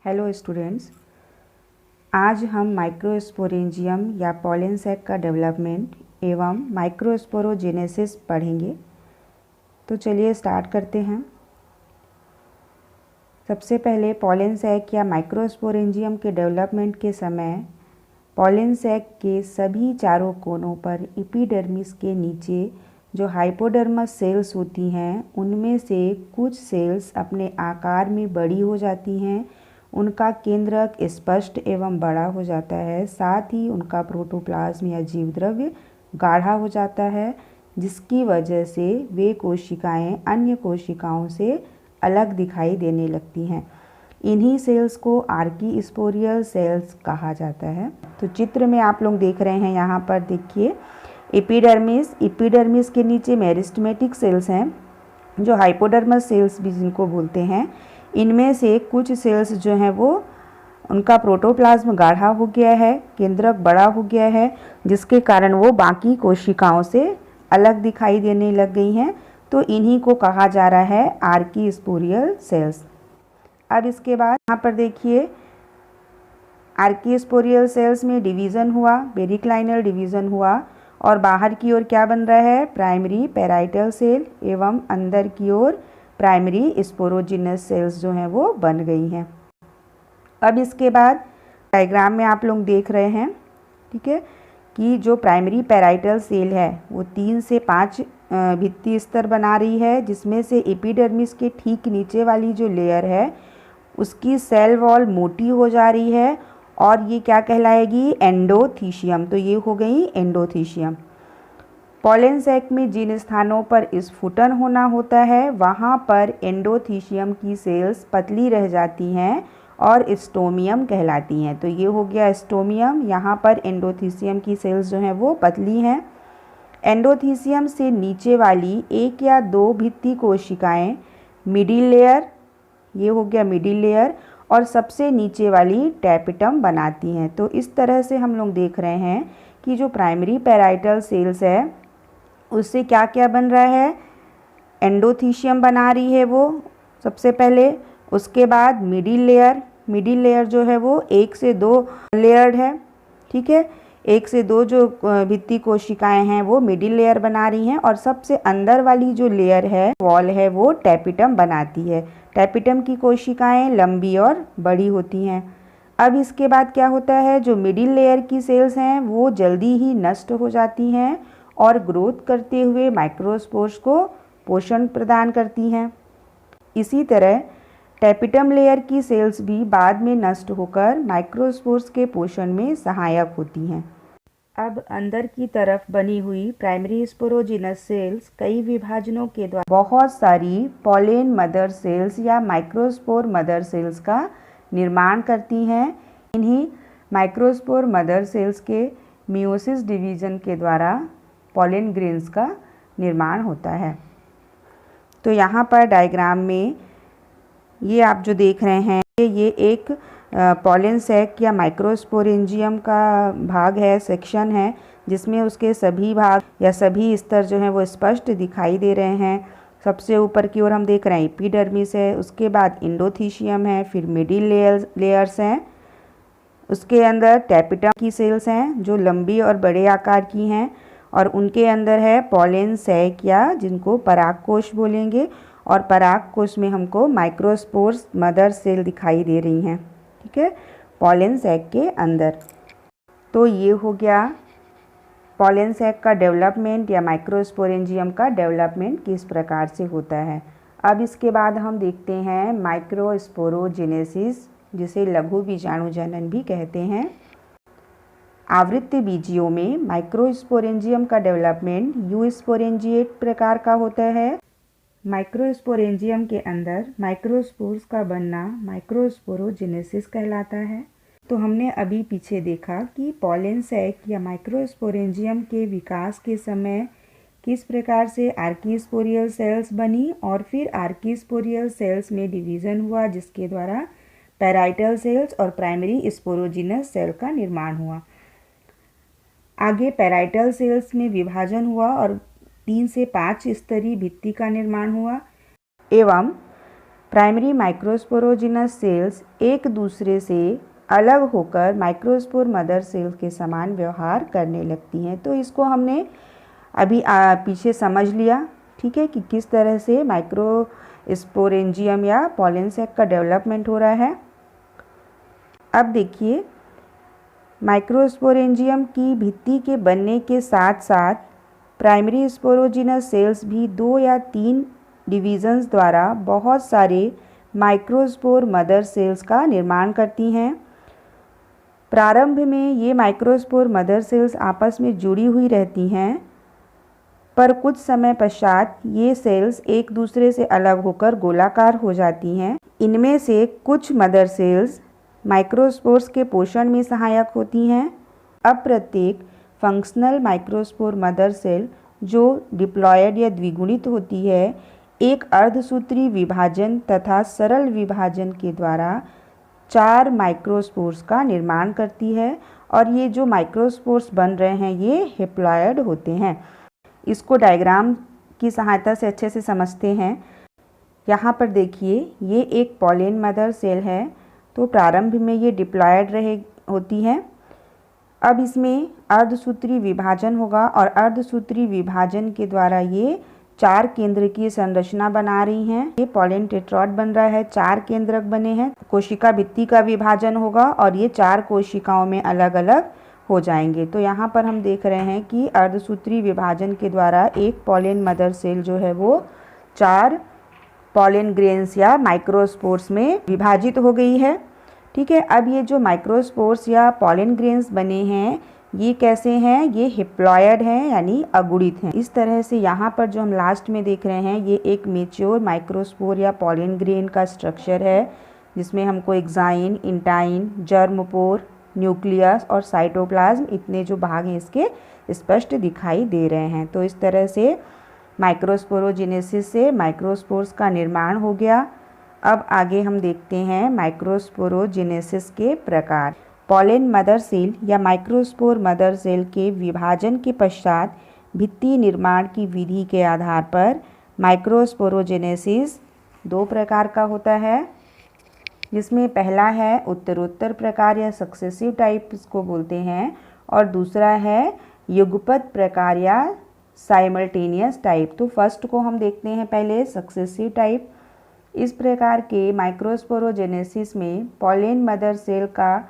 Hello students, आज हम microsporangium या पॉलन सैक का डेवलपमेंट एवं माइक्रोस्पोरोजेनेसिस पढ़ेंगे। तो चलिए स्टार्ट करते हैं। सबसे पहले पॉलन सैक या माइक्रोस्पोरेंजियम के डेवलपमेंट के समय पॉलन सैक के सभी चारों कोनों पर एपिडर्मिस के नीचे जो हाइपोडर्मस सेल्स होती हैं उनमें से कुछ सेल्स अपने आकार में बड़ी हो जाती हैं, उनका केंद्रक स्पष्ट एवं बड़ा हो जाता है, साथ ही उनका प्रोटोप्लाज्म या जीवद्रव्य गाढ़ा हो जाता है, जिसकी वजह से वे कोशिकाएं अन्य कोशिकाओं से अलग दिखाई देने लगती हैं। इन्हीं सेल्स को आर्कीस्पोरियल सेल्स कहा जाता है। तो चित्र में आप लोग देख रहे हैं, यहाँ पर देखिए एपिडर्मिस के नीचे मेरिस्टेमेटिक सेल्स हैं जो हाइपोडर्मस सेल्स भी जिनको बोलते हैं। इनमें से कुछ सेल्स जो हैं वो उनका प्रोटोप्लाज्म गाढ़ा हो गया है, केंद्रक बड़ा हो गया है, जिसके कारण वो बाकी कोशिकाओं से अलग दिखाई देने लग गई हैं। तो इन्हीं को कहा जा रहा है आर्कीस्पोरियल सेल्स। अब इसके बाद यहाँ पर देखिए आर्कीस्पोरियल सेल्स में डिवीज़न हुआ, पेरिक्लाइनल डिवीज़न हुआ और बाहर की ओर क्या बन रहा है, प्राइमरी पैराइटल सेल एवं अंदर की ओर प्राइमरी स्पोरोजिनस सेल्स जो हैं वो बन गई हैं। अब इसके बाद डायग्राम में आप लोग देख रहे हैं, ठीक है, कि जो प्राइमरी पैराइटल सेल है वो 3 से 5 भित्ति स्तर बना रही है, जिसमें से एपिडर्मिस के ठीक नीचे वाली जो लेयर है उसकी सेल वॉल मोटी हो जा रही है और ये क्या कहलाएगी, एंडोथीशियम। तो ये हो गई एंडोथीशियम। पॉलन सैक में जिन स्थानों पर स्फुटन होना होता है वहाँ पर एंडोथीशियम की सेल्स पतली रह जाती हैं और स्टोमियम कहलाती हैं। तो ये हो गया स्टोमियम, यहाँ पर एंडोथीशियम की सेल्स जो हैं वो पतली हैं। एंडोथीशियम से नीचे वाली 1 या 2 भित्ति कोशिकाएं मिडिल लेयर, ये हो गया मिडिल लेयर, और सबसे नीचे वाली टैपिटम बनाती हैं। तो इस तरह से हम लोग देख रहे हैं कि जो प्राइमरी पैराइटल सेल्स है उससे क्या क्या बन रहा है, एंडोथीशियम बना रही है वो सबसे पहले। उसके बाद मिडिल लेयर जो है वो 1 से 2 लेयर्ड है, ठीक है। 1 से 2 जो भित्ति कोशिकाएं हैं वो मिडिल लेयर बना रही हैं और सबसे अंदर वाली जो लेयर है वॉल है वो टैपिटम बनाती है। टैपिटम की कोशिकाएं लंबी और बड़ी होती हैं। अब इसके बाद क्या होता है, जो मिडिल लेयर की सेल्स हैं वो जल्दी ही नष्ट हो जाती हैं और ग्रोथ करते हुए माइक्रोस्पोर्स को पोषण प्रदान करती हैं। इसी तरह टैपिटम लेयर की सेल्स भी बाद में नष्ट होकर माइक्रोस्पोर्स के पोषण में सहायक होती हैं। अब अंदर की तरफ बनी हुई प्राइमरी स्पोरोजिनस सेल्स कई विभाजनों के द्वारा बहुत सारी पॉलन मदर सेल्स या माइक्रोस्पोर मदर सेल्स का निर्माण करती हैं। इन्हीं माइक्रोस्पोर मदर सेल्स के मियोसिस डिवीजन के द्वारा पॉलन ग्रेन्स का निर्माण होता है। तो यहाँ पर डायग्राम में ये आप जो देख रहे हैं ये एक पॉलन सैक या माइक्रोस्पोरेंजियम का भाग है, सेक्शन है, जिसमें उसके सभी भाग या सभी स्तर जो हैं वो स्पष्ट दिखाई दे रहे हैं। सबसे ऊपर की ओर हम देख रहे हैं एपिडर्मिस है, उसके बाद एंडोथीशियम है, फिर मिडिल लेयर्स हैं, उसके अंदर टैपिटम की सेल्स हैं जो लंबी और बड़े आकार की हैं और उनके अंदर है पॉलन सैक या जिनको परागकोश बोलेंगे, और परागकोश में हमको माइक्रोस्पोर्स मदर सेल दिखाई दे रही हैं, ठीक है, पॉलन सैक के अंदर। तो ये हो गया पॉलन सैक का डेवलपमेंट या माइक्रोस्पोरेंजियम का डेवलपमेंट किस प्रकार से होता है। अब इसके बाद हम देखते हैं माइक्रोस्पोरोजेनेसिस, जिसे लघु बीजाणु जनन भी कहते हैं। आवृत्ति बीजियों में माइक्रोस्पोरेंजियम का डेवलपमेंट यूस्पोरेंजिएट प्रकार का होता है। माइक्रोस्पोरेंजियम के अंदर माइक्रोस्पोर्स का बनना माइक्रोस्पोरोजेनेसिस कहलाता है। तो हमने अभी पीछे देखा कि पॉलन सैक या माइक्रोस्पोरेंजियम के विकास के समय किस प्रकार से आर्कीस्पोरियल सेल्स बनी और फिर आर्कीस्पोरियल सेल्स में डिवीज़न हुआ, जिसके द्वारा पैराइटल सेल्स और प्राइमरी स्पोरोजिनस सेल का निर्माण हुआ। आगे पैराइटल सेल्स में विभाजन हुआ और 3 से 5 स्तरीय भित्ति का निर्माण हुआ एवं प्राइमरी माइक्रोस्पोरोजिनस सेल्स एक दूसरे से अलग होकर माइक्रोस्पोर मदर सेल्स के समान व्यवहार करने लगती हैं। तो इसको हमने अभी पीछे समझ लिया, ठीक है, कि किस तरह से माइक्रोस्पोरेंजियम या पॉलन सैक का डेवलपमेंट हो रहा है। अब देखिए, माइक्रोस्पोरेंजियम की भित्ति के बनने के साथ साथ प्राइमरी स्पोरोजिनस सेल्स भी 2 या 3 डिवीजन्स द्वारा बहुत सारे माइक्रोस्पोर मदर सेल्स का निर्माण करती हैं। प्रारंभ में ये माइक्रोस्पोर मदर सेल्स आपस में जुड़ी हुई रहती हैं, पर कुछ समय पश्चात ये सेल्स एक दूसरे से अलग होकर गोलाकार हो जाती हैं। इनमें से कुछ मदर सेल्स माइक्रोस्पोर्स के पोषण में सहायक होती हैं। अब प्रत्येक फंक्शनल माइक्रोस्पोर मदर सेल जो डिप्लॉयड या द्विगुणित होती है, एक अर्धसूत्री विभाजन तथा सरल विभाजन के द्वारा 4 माइक्रोस्पोर्स का निर्माण करती है, और ये जो माइक्रोस्पोर्स बन रहे हैं ये हेप्लॉयड होते हैं। इसको डायग्राम की सहायता से अच्छे से समझते हैं। यहाँ पर देखिए, ये एक पॉलन मदर सेल है, तो प्रारंभ में ये डिप्लॉयड होती है। अब इसमें अर्धसूत्री विभाजन होगा और अर्धसूत्री विभाजन के द्वारा ये 4 केंद्र की संरचना बना रही हैं। ये पॉलन टेट्रॉड बन रहा है, 4 केंद्रक बने हैं। कोशिका भित्ति का विभाजन होगा और ये 4 कोशिकाओं में अलग अलग हो जाएंगे। तो यहाँ पर हम देख रहे हैं कि अर्धसूत्री विभाजन के द्वारा एक पॉलन मदर सेल जो है वो 4 पॉलन ग्रेन्स या माइक्रोस्पोर्स में विभाजित हो गई है, ठीक है। अब ये जो माइक्रोस्पोर्स या पॉलन ग्रेन्स बने हैं ये कैसे हैं? ये हिप्लॉयड हैं, यानी अगुणित हैं। इस तरह से यहाँ पर जो हम लास्ट में देख रहे हैं ये एक मेच्योर माइक्रोस्पोर या पॉलन ग्रेन का स्ट्रक्चर है, जिसमें हमको एक्साइन, इंटाइन, जर्मपोर, न्यूक्लियस और साइटोप्लाज्म इतने जो भाग हैं इसके स्पष्ट दिखाई दे रहे हैं। तो इस तरह से माइक्रोस्पोरोजेनेसिस से माइक्रोस्पोर्स का निर्माण हो गया। अब आगे हम देखते हैं माइक्रोस्पोरोजेनेसिस के प्रकार। पॉलन मदर सेल या माइक्रोस्पोर मदर सेल के विभाजन के पश्चात भित्ति निर्माण की विधि के आधार पर माइक्रोस्पोरोजेनेसिस 2 प्रकार का होता है, जिसमें पहला है उत्तरोत्तर प्रकार या सक्सेसिव टाइप इसको बोलते हैं, और दूसरा है युगपत प्रकार या साइमल्टेनियस टाइप। तो फर्स्ट को हम देखते हैं पहले, सक्सेसिव टाइप। इस प्रकार के माइक्रोस्पोरोजेनेसिस में पॉलन मदर सेल का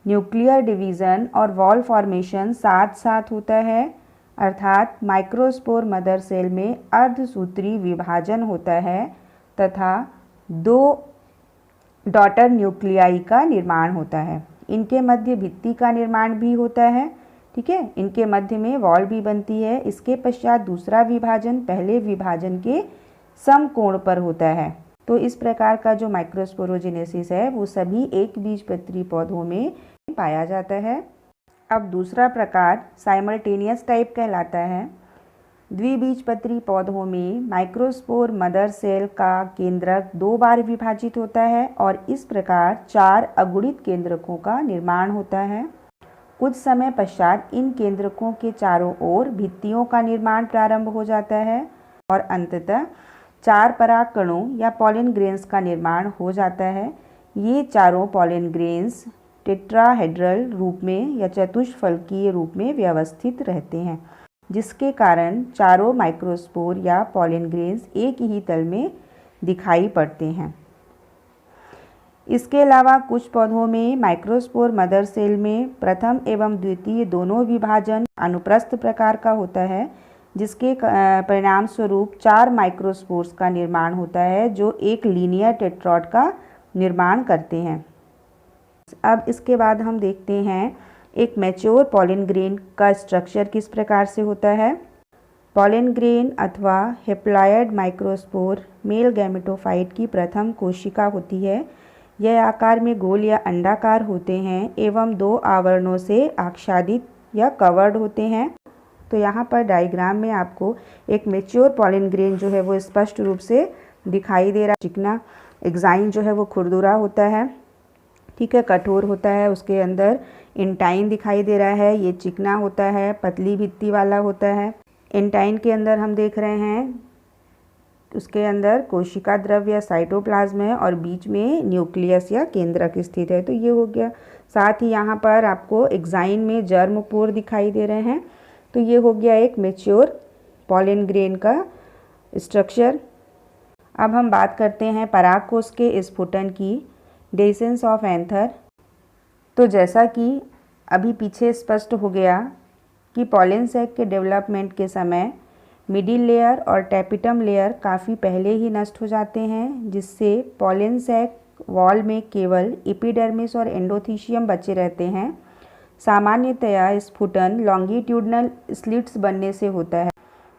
न्यूक्लियर डिवीज़न और वॉल फॉर्मेशन साथ साथ होता है, अर्थात माइक्रोस्पोर मदर सेल में अर्धसूत्री विभाजन होता है तथा 2 डॉटर न्यूक्लियाई का निर्माण होता है। इनके मध्य भित्ति का निर्माण भी होता है, ठीक है। इनके मध्य में वॉल भी बनती है। इसके पश्चात दूसरा विभाजन पहले विभाजन के समकोण पर होता है। तो इस प्रकार का जो माइक्रोस्पोरोजेनेसिस है वो सभी एक बीजपत्री पौधों में पाया जाता है। अब दूसरा प्रकार साइमल्टेनियस टाइप कहलाता है। द्विबीजपत्री पौधों में माइक्रोस्पोर मदर सेल का केंद्रक 2 बार विभाजित होता है और इस प्रकार 4 अगुणित केंद्रकों का निर्माण होता है। कुछ समय पश्चात इन केंद्रकों के चारों ओर भित्तियों का निर्माण प्रारंभ हो जाता है और अंततः 4 परागकणों या पॉलन ग्रेन्स का निर्माण हो जाता है। ये चारों पॉलन ग्रेन्स टेट्राहेड्रल रूप में या चतुष्फलकीय रूप में व्यवस्थित रहते हैं, जिसके कारण चारों माइक्रोस्पोर या पॉलन ग्रेन्स एक ही तल में दिखाई पड़ते हैं। इसके अलावा कुछ पौधों में माइक्रोस्पोर मदर सेल में प्रथम एवं द्वितीय दोनों विभाजन अनुप्रस्थ प्रकार का होता है, जिसके परिणाम स्वरूप 4 माइक्रोस्पोर्स का निर्माण होता है जो एक लीनियर टेट्रॉड का निर्माण करते हैं। अब इसके बाद हम देखते हैं एक मैच्योर पॉलन ग्रेन का स्ट्रक्चर किस प्रकार से होता है। पॉलन ग्रेन अथवा हेप्लॉयड माइक्रोस्पोर मेल गैमेटोफाइट की प्रथम कोशिका होती है। यह आकार में गोल या अंडाकार होते हैं एवं 2 आवरणों से आच्छादित या कवर्ड होते हैं। तो यहाँ पर डायग्राम में आपको एक मैच्योर पॉलन ग्रेन जो है वो स्पष्ट रूप से दिखाई दे रहा है। चिकना एक्साइन जो है वो खुरदुरा होता है, ठीक है, कठोर होता है। उसके अंदर इंटाइन दिखाई दे रहा है, ये चिकना होता है, पतली भित्ति वाला होता है। इंटाइन के अंदर हम देख रहे हैं उसके अंदर कोशिका द्रव्य या साइटोप्लाज्म है और बीच में न्यूक्लियस या केंद्रक स्थित है। तो ये हो गया। साथ ही यहाँ पर आपको एक्साइन में जर्मपोर दिखाई दे रहे हैं। तो ये हो गया एक मैच्योर पॉलन ग्रेन का स्ट्रक्चर। अब हम बात करते हैं परागकोश के स्फुटन की, डेसेंस ऑफ एंथर। तो जैसा कि अभी पीछे स्पष्ट हो गया कि पॉलन सैक के डेवलपमेंट के समय मिडिल लेयर और टैपिटम लेयर काफ़ी पहले ही नष्ट हो जाते हैं, जिससे पॉलन सैक वॉल में केवल एपिडर्मिस और एंडोथीशियम बचे रहते हैं। सामान्यतया स्फुटन लॉन्गिट्यूडनल स्लिट्स बनने से होता है।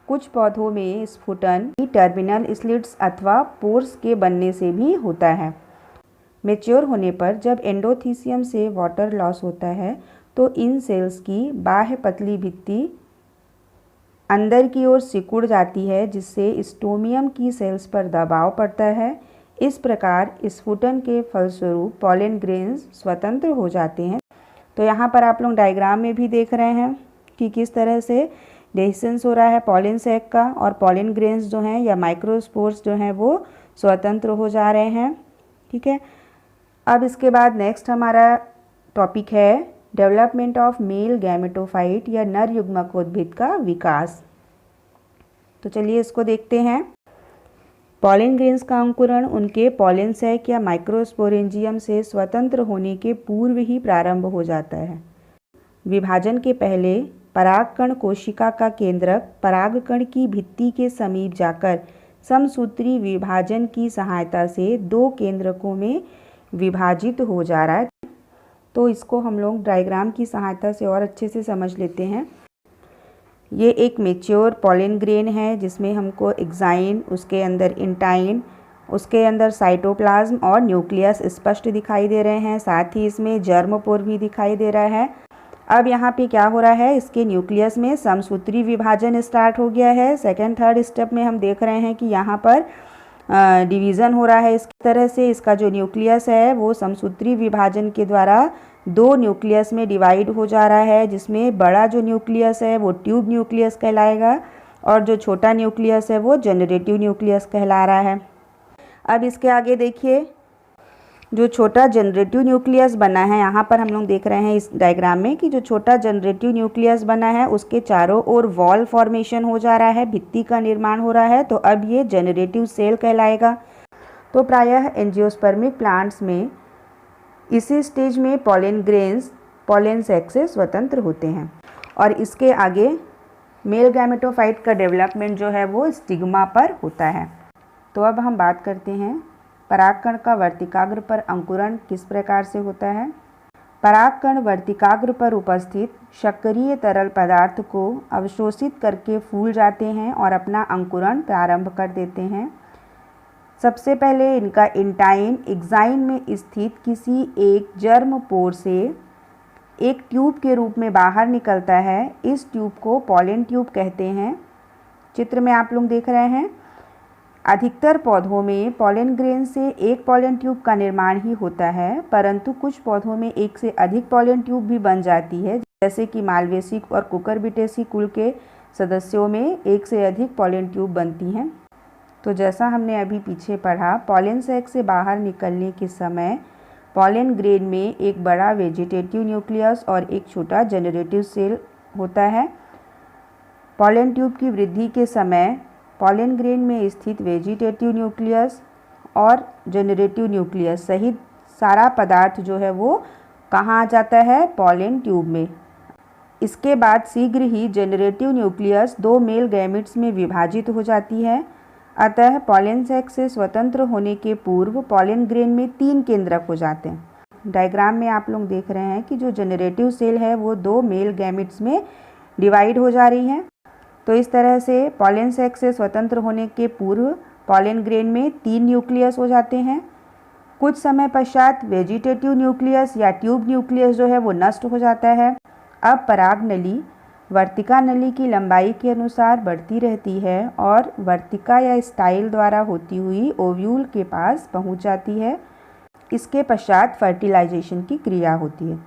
कुछ पौधों में स्फुटन टर्मिनल स्लिट्स अथवा पोर्स के बनने से भी होता है। मैच्योर होने पर जब एंडोथीसियम से वाटर लॉस होता है तो इन सेल्स की बाह्य पतली भित्ति अंदर की ओर सिकुड़ जाती है, जिससे स्टोमियम की सेल्स पर दबाव पड़ता है। इस प्रकार स्फुटन के फलस्वरूप पॉलन ग्रेन्स स्वतंत्र हो जाते हैं। तो यहाँ पर आप लोग डायग्राम में भी देख रहे हैं कि किस तरह से डेhiscence हो रहा है पॉलन सैक का, और पॉलन ग्रेन्स जो हैं या माइक्रोस्पोर्स जो हैं वो स्वतंत्र हो जा रहे हैं। ठीक है। अब इसके बाद नेक्स्ट हमारा टॉपिक है डेवलपमेंट ऑफ मेल गैमेटोफाइट या नर युग्मकोद्भिद का विकास। तो चलिए इसको देखते हैं। पॉलन ग्रेन्स का अंकुरण उनके पॉलन सैक या माइक्रोस्पोरेंजियम से स्वतंत्र होने के पूर्व ही प्रारंभ हो जाता है। विभाजन के पहले परागकण कोशिका का केंद्रक परागकण की भित्ति के समीप जाकर समसूत्री विभाजन की सहायता से दो केंद्रकों में विभाजित हो जा रहा है। तो इसको हम लोग डायग्राम की सहायता से और अच्छे से समझ लेते हैं। ये एक मैच्योर पॉलन ग्रेन है जिसमें हमको एक्साइन, उसके अंदर इंटाइन, उसके अंदर साइटोप्लाज्म और न्यूक्लियस स्पष्ट दिखाई दे रहे हैं। साथ ही इसमें जर्मपोर भी दिखाई दे रहा है। अब यहाँ पे क्या हो रहा है, इसके न्यूक्लियस में समसूत्री विभाजन स्टार्ट हो गया है। सेकेंड थर्ड स्टेप में हम देख रहे हैं कि यहाँ पर डिवीज़न हो रहा है। इस तरह से इसका जो न्यूक्लियस है वो समसूत्री विभाजन के द्वारा दो न्यूक्लियस में डिवाइड हो जा रहा है, जिसमें बड़ा जो न्यूक्लियस है वो ट्यूब न्यूक्लियस कहलाएगा और जो छोटा न्यूक्लियस है वो जनरेटिव न्यूक्लियस कहला रहा है। अब इसके आगे देखिए, जो छोटा जनरेटिव न्यूक्लियस बना है, यहाँ पर हम लोग देख रहे हैं इस डायग्राम में कि जो छोटा जनरेटिव न्यूक्लियस बना है उसके चारों ओर वॉल फॉर्मेशन हो जा रहा है, भित्ति का निर्माण हो रहा है। तो अब ये जनरेटिव सेल कहलाएगा। तो प्रायः एंजियोस्पर्मिक प्लांट्स में इसी स्टेज में पॉलन ग्रेन्स पॉलन सैक से स्वतंत्र होते हैं और इसके आगे मेल गैमेटोफाइट का डेवलपमेंट जो है वो स्टिग्मा पर होता है। तो अब हम बात करते हैं परागकण का वर्तिकाग्र पर अंकुरण किस प्रकार से होता है। परागकण वर्तिकाग्र पर उपस्थित शक्करीय तरल पदार्थ को अवशोषित करके फूल जाते हैं और अपना अंकुरण प्रारंभ कर देते हैं। सबसे पहले इनका इंटाइन एक्साइन में स्थित किसी एक जर्मपोर से एक ट्यूब के रूप में बाहर निकलता है। इस ट्यूब को पॉलन ट्यूब कहते हैं। चित्र में आप लोग देख रहे हैं। अधिकतर पौधों में पॉलन ग्रेन से एक पॉलन ट्यूब का निर्माण ही होता है, परंतु कुछ पौधों में एक से अधिक पॉलन ट्यूब भी बन जाती है, जैसे कि मालवेसी और कुकुरबिटेसी कुल के सदस्यों में एक से अधिक पॉलन ट्यूब बनती हैं। तो जैसा हमने अभी पीछे पढ़ा, पॉलन सैक से बाहर निकलने के समय पॉलन ग्रेन में एक बड़ा वेजिटेटिव न्यूक्लियस और एक छोटा जनरेटिव सेल होता है। पॉलन ट्यूब की वृद्धि के समय पॉलन ग्रेन में स्थित वेजिटेटिव न्यूक्लियस और जनरेटिव न्यूक्लियस सहित सारा पदार्थ जो है वो कहाँ आ जाता है, पॉलन ट्यूब में। इसके बाद शीघ्र ही जनरेटिव न्यूक्लियस दो मेल गैमेट्स में विभाजित हो जाती है। अतः पॉलन सैक से स्वतंत्र होने के पूर्व पॉलन ग्रेन में 3 केंद्रक हो जाते हैं। डायग्राम में आप लोग देख रहे हैं कि जो जनरेटिव सेल है वो 2 मेल गैमेट्स में डिवाइड हो जा रही हैं। तो इस तरह से पॉलन सैक से स्वतंत्र होने के पूर्व पॉलन ग्रेन में 3 न्यूक्लियस हो जाते हैं। कुछ समय पश्चात वेजिटेटिव न्यूक्लियस या ट्यूब न्यूक्लियस जो है वो नष्ट हो जाता है। अब पराग नली वर्तिका नली की लंबाई के अनुसार बढ़ती रहती है और वर्तिका या स्टाइल द्वारा होती हुई ओव्यूल के पास पहुंच जाती है। इसके पश्चात फर्टिलाइजेशन की क्रिया होती है।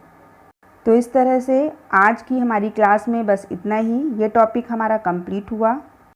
तो इस तरह से आज की हमारी क्लास में बस इतना ही। ये टॉपिक हमारा कंप्लीट हुआ।